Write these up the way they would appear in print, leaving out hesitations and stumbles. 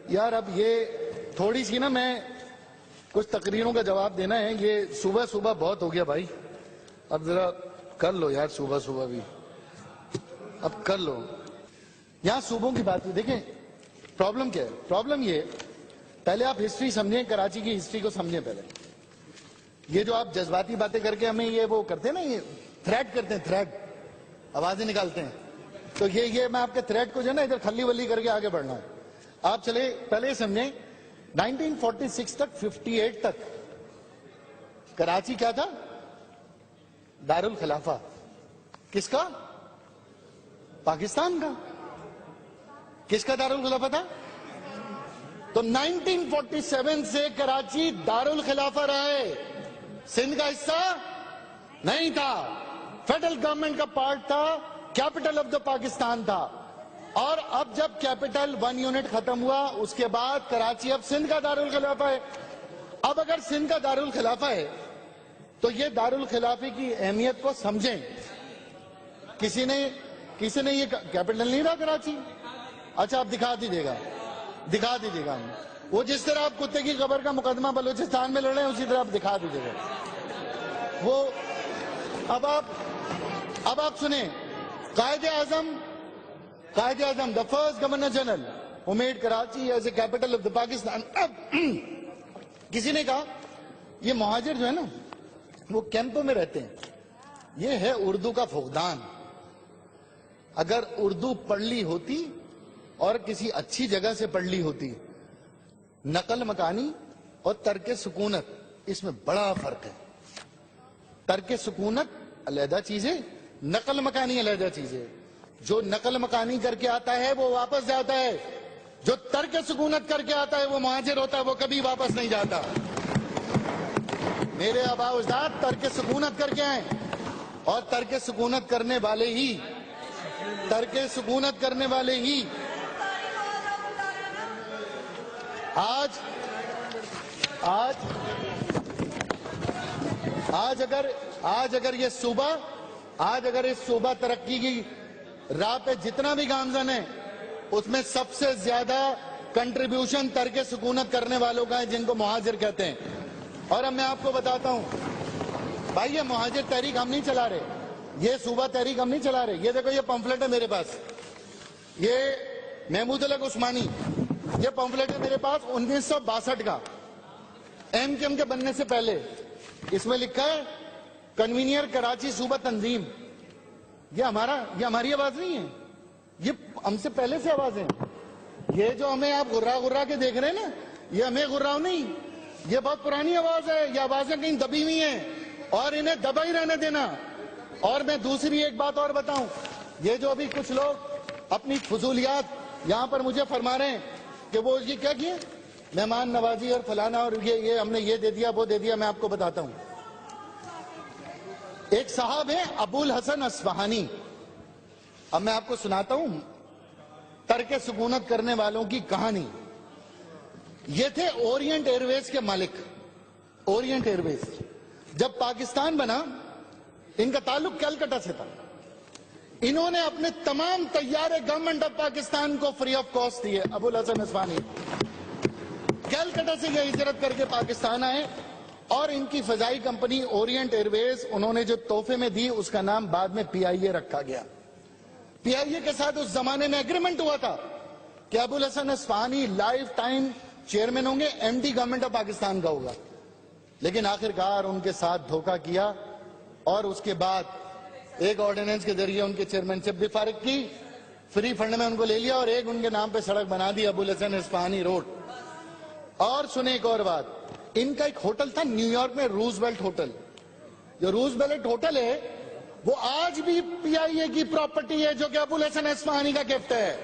یار اب یہ تھوڑی سی نا میں کچھ تقریروں کا جواب دینا ہے. یہ صبح صبح بہت ہو گیا بھائی, اب ذرا کر لو یار, صبح صبح بھی اب کر لو. یہاں صوبوں کی بات ہوئی, دیکھیں پرابلم کیا ہے. پرابلم یہ پہلے آپ ہسٹری سمجھیں, کراچی کی ہسٹری کو سمجھیں پہلے. یہ جو آپ جذباتی باتیں کر کے ہمیں یہ وہ کرتے ہیں نا, یہ تھریٹ کرتے ہیں, تھریٹ آوازیں نکالتے ہیں, تو یہ میں آپ کے تھریٹ کو جو ہے نا ادھر کھلی ولی کر کے آگے بڑھنا ہے. آپ چلے پہلے یہ سمجھیں 1946 تک 58 تک کراچی کیا تھا؟ دارالخلافہ. کس کا؟ پاکستان کا. کس کا دارالخلافہ تھا؟ تو 1947 سے کراچی دارالخلافہ رہا ہے, سندھ کا حصہ نہیں تھا, فیڈرل گورنمنٹ کا پارٹ تھا, کیپٹل آف دا پاکستان تھا. اور اب جب کیپٹل 1 یونٹ ختم ہوا اس کے بعد کراچی اب سندھ کا دارالخلافہ ہے. اب اگر سندھ کا دارالخلافہ ہے تو یہ دارالخلافے کی اہمیت کو سمجھیں. کسی نے یہ کیپٹل نہیں رہا کراچی. اچھا آپ دکھا دیجیے گا وہ جس طرح آپ کتے کی قبر کا مقدمہ بلوچستان میں لڑ رہے ہیں اسی طرح آپ دکھا دیجیے گا وہ. اب آپ سنیں, قائد اعظم دا first governor general who made Karachi as a capital of the Pakistan. اب کسی نے کہا یہ مہاجر جو ہے نا وہ کیمپوں میں رہتے ہیں, یہ ہے اردو کا فقدان. اگر اردو پڑھ لی ہوتی اور کسی اچھی جگہ سے پڑھ لی ہوتی, نقل مکانی اور ترک سکونت, اس میں بڑا فرق ہے. ترک سکونت علیحدہ چیز ہے, نقل مکانی علیحدہ چیز ہے. جو نقل مکانی کر کے آتا ہے وہ واپس جاتا ہے, جو ترک سکونت کر کے آتا ہے وہ مہاجر ہوتا ہے, وہ کبھی واپس نہیں جاتا. میرے آباء و اجداد ترک سکونت کر کے آئیں, اور ترک سکونت کرنے والے ہی آج اگر یہ صوبہ ترقی کی راہ پہ جتنا بھی گامزن ہے اس میں سب سے زیادہ کنٹریبیوشن ترک سکونت کرنے والوں کا ہے, جن کو مہاجر کہتے ہیں. اور اب میں آپ کو بتاتا ہوں بھائی, یہ مہاجر تحریک ہم نہیں چلا رہے, یہ صوبہ تحریک ہم نہیں چلا رہے. یہ دیکھو یہ پمفلٹ ہے میرے پاس, یہ محمود الحق عثمانی, یہ پمفلٹ ہے میرے پاس 1962 کا, ایم کیو ایم کے بننے سے پہلے. اس میں لکھا ہے کنوینئر کراچی صوبہ تنظیم. یہ ہماری آواز نہیں ہے, یہ ہم سے پہلے سے آوازیں. یہ جو ہمیں آپ غرا کے دیکھ رہے ہیں نا, یہ ہمیں غراؤ نہیں, یہ بہت پرانی آواز ہے. یہ آوازیں کہیں دبی ہوئی ہیں اور انہیں دبا ہی رہنے دینا. اور میں دوسری ایک بات اور بتاؤں, یہ جو ابھی کچھ لوگ اپنی فضولیات یہاں پر مجھے فرما رہے ہیں کہ وہ یہ کیا کیے, مہمان نوازی اور فلانا, اور یہ ہم نے یہ دے دیا وہ دے دیا. میں آپ کو بتاتا ہوں, ایک صاحب ہیں ابو الحسن اصفہانی, اب میں آپ کو سناتا ہوں ترک سکونت کرنے والوں کی کہانی. یہ تھے اورینٹ ایئر ویز کے مالک. اورینٹ ایئر ویز جب پاکستان بنا, ان کا تعلق کلکتہ سے تھا. انہوں نے اپنے تمام طیارے گورنمنٹ آف پاکستان کو فری آف کاسٹ دیے. ابو الحسن اصفہانی کلکتہ سے یہ ہجرت کر کے پاکستان آئے, اور ان کی فضائی کمپنی اورینٹ ایئر ویز انہوں نے جو تحفے میں دی اس کا نام بعد میں PIA رکھا گیا. PIA کے ساتھ اس زمانے میں ایگریمنٹ ہوا تھا کہ ابو الحسن اصفہانی لائف ٹائم چیئرمین ہوں گے, MD گورنمنٹ آف پاکستان کا ہوگا. لیکن آخرکار ان کے ساتھ دھوکہ کیا, اور اس کے بعد ایک آرڈیننس کے ذریعے ان کے چیئرمین شپ بھی فارغ کی, فری فنڈ میں ان کو لے لیا, اور ایک ان کے نام پہ سڑک بنا دی, ابو الحسن اصفہانی روڈ. اور سنیں ایک اور بات, ان کا ایک ہوٹل تھا نیو یارک میں, روزویلٹ ہوٹل. جو روزویلٹ ہوٹل ہے وہ آج بھی PIA کی پراپرٹی ہے, جو کہ ابو الحسن اصفہانی کا گفٹ ہے.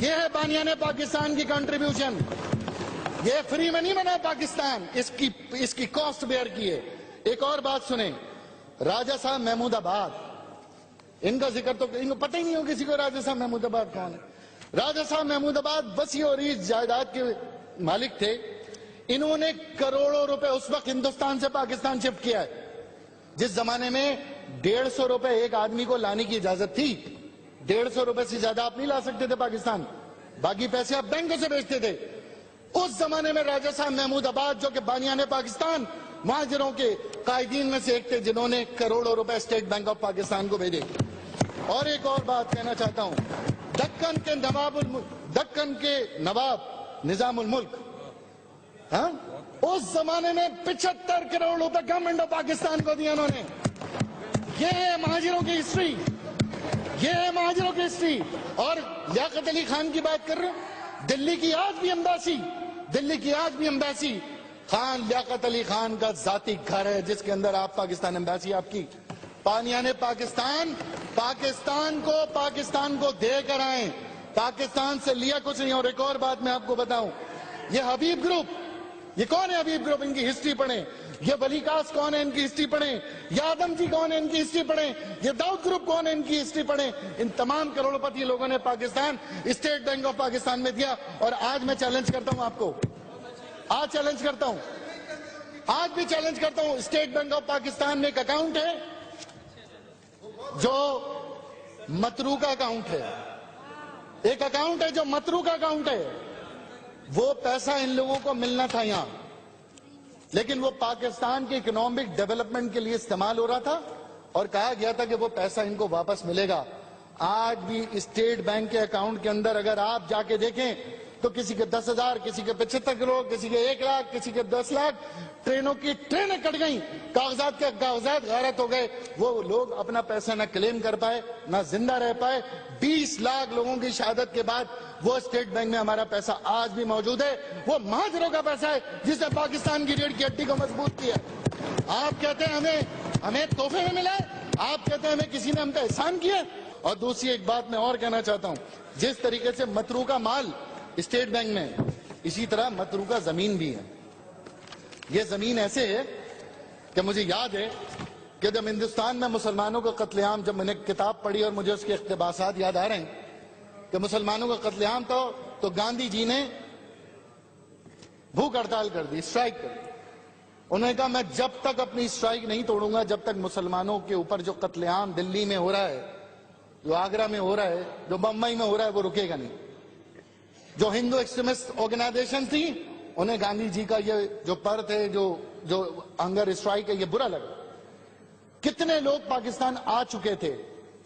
یہ ہے بانیان پاکستان کی کنٹریبیوشن. یہ فری میں نہیں بنا پاکستان, اس کی کاسٹ بیئر کی ہے. ایک اور بات سنیں, راجہ صاحب محمود آباد, ان کا ذکر تو ان کو پتہ ہی نہیں ہو کسی کو راجہ صاحب محمود آباد کون ہے. راجہ صاحب محمود آباد وسیع و عریض جائیداد کے مالک تھے. انہوں نے کروڑوں روپے اس وقت ہندوستان سے پاکستان شفٹ کیا ہے, جس زمانے میں 150 روپے ایک آدمی کو لانے کی اجازت تھی. 150 روپے سے زیادہ آپ نہیں لا سکتے تھے پاکستان, باقی پیسے آپ بینکوں سے بھیجتے تھے. اس زمانے میں راجہ صاحب محمود آباد جو کہ بانیان پاکستان مہاجروں کے قائدین میں سے ایک تھے جنہوں نے کروڑوں روپے اسٹیٹ بینک آف پاکستان کو بھیجے. اور ایک اور بات کہنا چاہتا ہوں, دکن کے نواب نظام الملک اس زمانے میں 75 کروڑ روپے گورنمنٹ آف پاکستان کو دیا انہوں نے. یہ ہے مہاجروں کی ہسٹری, یہ ہے مہاجروں کی ہسٹری. اور لیاقت علی خان کی بات کر رہے ہیں, دلی کی آج بھی امبیسی خان لیاقت علی خان کا ذاتی گھر ہے جس کے اندر آپ پاکستان امبیسی آپ کی پانیان پاکستان کو دے کر آئیں, پاکستان سے لیا کچھ نہیں. اور ایک اور بات میں آپ کو بتاؤں, یہ حبیب گروپ, یہ کون ہے حبیب گروپ؟ ان کی ہسٹری پڑھیں. یہ ولی کاس کون ہے؟ ان کی ہسٹری پڑھیں. یہ آدم جی کون ہے؟ ان کی ہسٹری پڑھیں. یہ داؤد گروپ کون ہے؟ ان کی ہسٹری پڑھیں. ان تمام کروڑ پتی لوگوں نے Pakistan state bank of Pakistan میں دیا. اور آج میں چیلنج کرتا ہوں آپ کو, آج بھی چیلنج کرتا ہوں, اسٹیٹ بینک آف پاکستان میں ایک اکاؤنٹ ہے جو متروکہ اکاؤنٹ ہے, ایک اکاؤنٹ ہے جو متروکہ اکاؤنٹ ہے. وہ پیسہ ان لوگوں کو ملنا تھا یہاں, لیکن وہ پاکستان کے اکنامک ڈیولپمنٹ کے لیے استعمال ہو رہا تھا اور کہا گیا تھا کہ وہ پیسہ ان کو واپس ملے گا. آج بھی اسٹیٹ بینک کے اکاؤنٹ کے اندر اگر آپ جا کے دیکھیں تو کسی کے 10,000, کسی کے 75 کروڑ, کسی کے 1 لاکھ, کسی کے 10 لاکھ. ٹرینوں کی ٹرینیں کٹ گئیں, کاغذات غارت ہو گئے. وہ لوگ اپنا پیسہ نہ کلیم کر پائے نہ زندہ رہ پائے. 20 لاکھ لوگوں کی شہادت کے بعد وہ اسٹیٹ بینک میں ہمارا پیسہ آج بھی موجود ہے. وہ مہاجروں کا پیسہ ہے جس نے پاکستان کی ریڑھ کی ہڈی کو مضبوط کیا. آپ کہتے ہیں ہمیں تحفے میں ملا ہے, آپ کہتے ہیں ہمیں کسی نے ہم پہ احسان کیا. اور دوسری ایک بات میں اور کہنا چاہتا ہوں, جس طریقے سے متروکہ مال اسٹیٹ بینک میں, اسی طرح متروکہ زمین بھی ہے. یہ زمین ایسے ہے کہ مجھے یاد ہے کہ جب ہندوستان میں مسلمانوں کا قتل عام, جب میں نے کتاب پڑھی اور مجھے اس کے اقتباسات یاد آ رہے ہیں کہ مسلمانوں کا قتل عام تھا, تو گاندھی جی نے بھوک ہڑتال کر دی, اسٹرائک کر دی. انہوں نے کہا میں جب تک اپنی اسٹرائک نہیں توڑوں گا, جب تک مسلمانوں کے اوپر جو قتل عام دلی میں ہو رہا ہے, جو آگرہ میں ہو رہا ہے, جو بمبئی میں ہو رہا ہے, وہ رکے گا نہیں. جو ہندو ایکسٹریمسٹ آرگنائزیشن تھی انہیں گاندھی جی کا یہ جو پرت ہے, جو ہنگر اسٹرائک ہے, یہ برا لگا. کتنے لوگ پاکستان آ چکے تھے,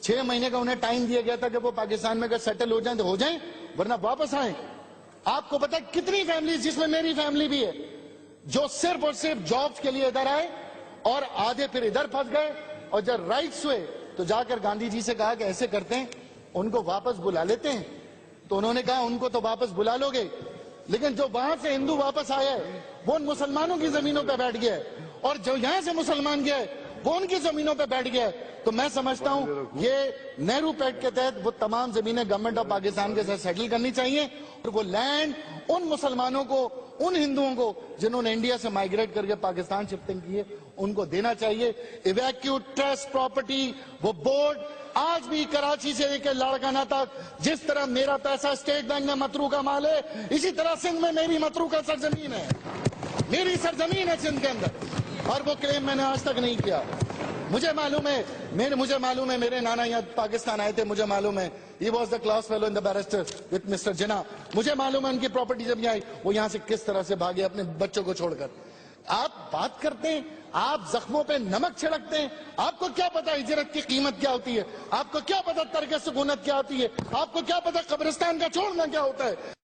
6 مہینے کا انہیں ٹائم دیا گیا تھا کہ وہ پاکستان میں اگر سیٹل ہو جائیں تو ہو جائیں, ورنہ واپس آئیں. آپ کو پتا کتنی فیملیز, جس میں میری فیملی بھی ہے, جو صرف اور صرف جابز کے لیے ادھر آئے اور آدھے پھر ادھر پھنس گئے. اور جب رائٹس ہوئے تو جا کر گاندھی جی سے کہا کہ ایسے کرتے ہیں, ان کو واپس بلا لیتے ہیں. تو انہوں نے کہا ان کو تو واپس بلا لو گے, لیکن جو وہاں سے ہندو واپس آیا ہے وہ ان مسلمانوں کی زمینوں پہ بیٹھ گیا ہے, اور جو یہاں سے مسلمان گیا ہے وہ ان کی زمینوں پہ بیٹھ گیا ہے. تو میں سمجھتا ہوں یہ نہرو پیکٹ کے تحت وہ تمام زمینیں گورنمنٹ آف پاکستان کے ساتھ سیٹل کرنی چاہیے, اور وہ لینڈ ان مسلمانوں کو, ان ہندوؤں کو جنہوں نے انڈیا سے مائگریٹ کر کے پاکستان شفٹنگ کی ہے, ان کو دینا چاہیے. ایویکیوٹ ٹرسٹ پراپرٹی, وہ بورڈ آج بھی کراچی سے لے کے لاڑکانہ تک, جس طرح میرا پیسہ اسٹیٹ بینک میں متروکہ مال ہے, اسی طرح سندھ میں میری متروکہ سرزمین ہے, میری سرزمین ہے سندھ کے اندر, اور وہ کلیم میں نے آج تک نہیں کیا. مجھے معلوم ہے میرے نانا یہاں پاکستان آئے تھے, مجھے معلوم ہے he was the class fellow in the barrister with Mr. Jinnah. مجھے معلوم ہے ان کی پراپرٹی جب یہاں آئی وہ یہاں سے کس طرح سے بھاگے اپنے بچوں کو چھوڑ کر. آپ بات کرتے ہیں, آپ زخموں پہ نمک چھڑکتے ہیں. آپ کو کیا پتا ہجرت کی قیمت کیا ہوتی ہے, آپ کو کیا پتا ترک سکونت کیا ہوتی ہے, آپ کو کیا پتا قبرستان کا چھوڑنا کیا ہوتا ہے.